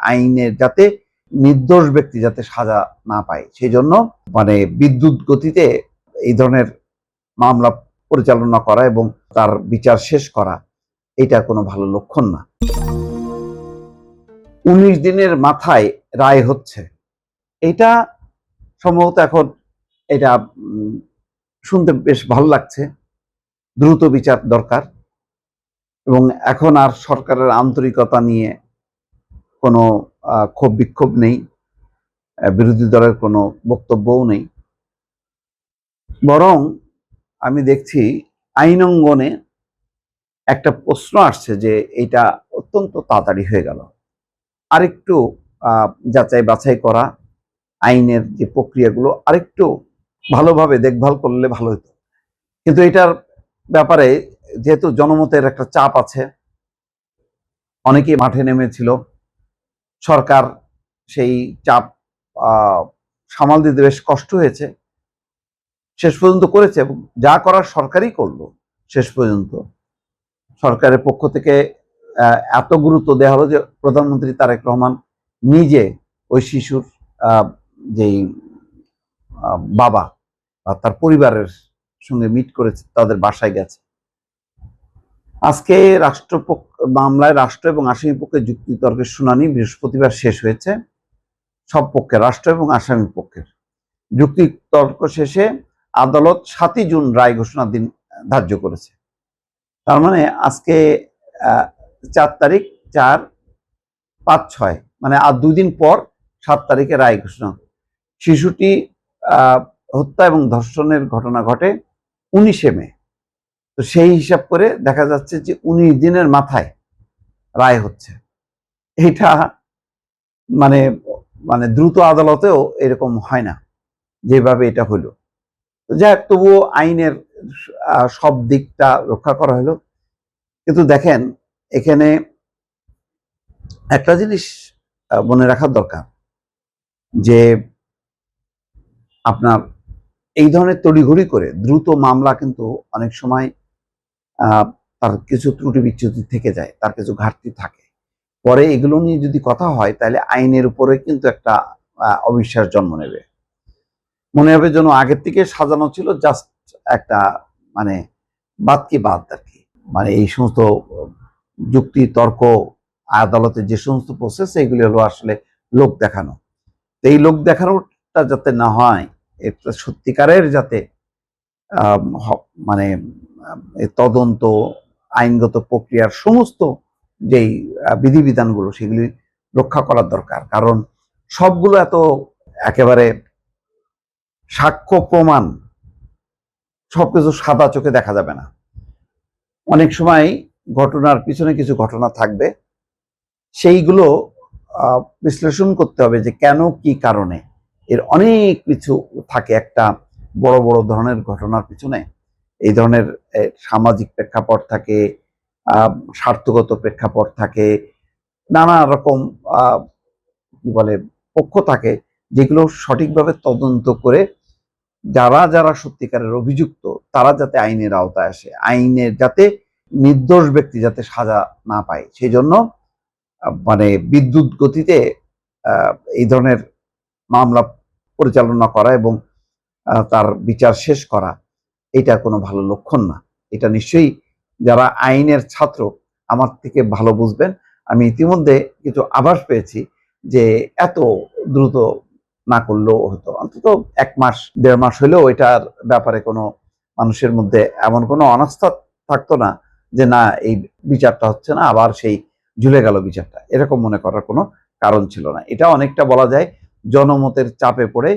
আইনের যাতে নির্দোষ ব্যক্তি যাতে সাজা না পায়, সেই জন্য বিদ্যুৎ গতিতে এই ধরনের মামলা পরিচালনা করা এবং তার বিচার শেষ করা এটা কোনো ভালো লক্ষণ না। 19 দিনের মাথায় রায় হচ্ছে, এটা সম্ভবত এখন এটা শুনতে বেশ ভালো লাগছে। দ্রুত বিচার দরকার এবং এখন আর সরকারের আন্তরিকতা নিয়ে কোনো ক্ষোভ বিক্ষোভ নেই, বিরোধী দলের কোনো বক্তব্যও নেই। বরং আমি দেখছি আইন অঙ্গনে একটা প্রশ্ন আসছে যে এটা অত্যন্ত তাড়াতাড়ি হয়ে গেল, আরেকটু যাচাই বাছাই করা, আইনের যে প্রক্রিয়াগুলো আরেকটু ভালোভাবে দেখভাল করলে ভালো হতো। কিন্তু এটার ব্যাপারে যেহেতু জনমতের একটা চাপ আছে, অনেকেই মাঠে নেমেছিল, সরকার সেই চাপ সামাল দিতে বেশ কষ্ট হয়েছে, শেষ পর্যন্ত করেছে এবং যা করার সরকারই করলো। শেষ পর্যন্ত সরকারের পক্ষ থেকে এত গুরুত্ব দেওয়া হলো যে প্রধানমন্ত্রী তারেক রহমান নিজে ওই শিশুর যেই বাবা বা তার পরিবারের সঙ্গে মিট করেছে, তাদের বাসায় গেছে। আজকে মামলায় রাষ্ট্র এবং আসামি পক্ষের যুক্তিতর্কের শুনানি বৃহস্পতিবার শেষ হয়েছে। সব পক্ষের, রাষ্ট্র এবং আসামি পক্ষের যুক্তিতর্ক শেষে আদালত 7 জুন রায় ঘোষণার দিন ধার্য করেছে। তার মানে আজকে 4 তারিখ, 4, 5, 6 আর 2 দিন পর 7 তারিখে রায় ঘোষণা। শিশুটি হত্যা এবং ধর্ষণের ঘটনা ঘটে 19 মে। তো সেই হিসাব করে দেখা যাচ্ছে যে 19 দিনের মাথায় রায় হচ্ছে। এটা দ্রুত আদালতেও এরকম হয় না যেভাবে এটা হলো। যাই হোক, তবুও আইনের সব দিকটা রক্ষা করা হলো। কিন্তু দেখেন, এখানে একটা জিনিস মনে রাখা দরকার যে আপনার এই ধরনের তড়িঘড়ি করে দ্রুত মামলা কিন্তু অনেক সময় তার কিছু ত্রুটি বিচ্যুতি থেকে যায়, তার কিছু ঘাটতি থাকে। পরে এগুলো নিয়ে যদি কথা হয় তাহলে আইনের উপরে কিন্তু একটা অবিশ্বাস জন্ম নেবে। মনে হবে যেন আগের থেকে সাজানো ছিল, জাস্ট একটা বাদ কি বাদ আর কি। এই সমস্ত যুক্তি তর্ক, আদালতের যে সমস্ত প্রসেস, এগুলি হলো আসলে লোক দেখানো। এই লোক দেখানোটা যাতে না হয়, এটা সত্যিকারের যাতে তদন্ত, আইনগত প্রক্রিয়ার সমস্ত যেই বিধিবিধানগুলো সেগুলি রক্ষা করার দরকার। কারণ সবগুলো এত একেবারে সাক্ষ্য প্রমাণ সবকিছু সাদা চোখে দেখা যাবে না। অনেক সময় ঘটনার পিছনে কিছু ঘটনা থাকবে, সেইগুলো বিশ্লেষণ করতে হবে যে কেন, কি কারণে। এর অনেক কিছু থাকে একটা বড় বড় ধরনের ঘটনার পিছনে। এই ধরনের সামাজিক প্রেক্ষাপট থাকে, স্বার্থগত প্রেক্ষাপট থাকে, নানা রকম পক্ষ থাকে, যেগুলো সঠিকভাবে তদন্ত করে যারা যারা সত্যিকারের অভিযুক্ত তারা যাতে আইনের আওতায় আসে, আইনের যাতে নির্দোষ ব্যক্তি যাতে সাজা না পায়, সেই জন্য বিদ্যুৎ গতিতে এই ধরনের মামলা পরিচালনা করা এবং তার বিচার শেষ করা এটা কোনো ভালো লক্ষণ না। এটা নিশ্চয়ই যারা আইনের ছাত্র আমার থেকে ভালো বুঝবেন। আমি ইতিমধ্যে কিছু আভাস পেয়েছি যে এত দ্রুত না করলেও হতো, অন্তত 1 মাস 1.5 মাস হলেও এটার ব্যাপারে কোনো মানুষের মধ্যে এমন কোনো অনাস্থা থাকতো না যে না, এই বিচারটা হচ্ছে না, আবার সেই ঝুলে গেল বিচারটা, এরকম মনে করার কোনো কারণ ছিল না। এটা অনেকটা বলা যায় জনমতের চাপে পড়ে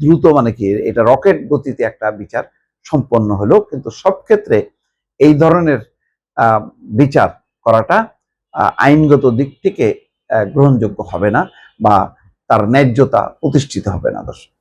দ্রুত কি এটা রকেট গতিতে একটা বিচার সম্পন্ন হলো। কিন্তু সব ক্ষেত্রে এই ধরনের বিচার করাটা আইনগত দিক থেকে গ্রহণযোগ্য হবে না বা তার ন্যায্যতা প্রতিষ্ঠিত হবে না। দর্শক।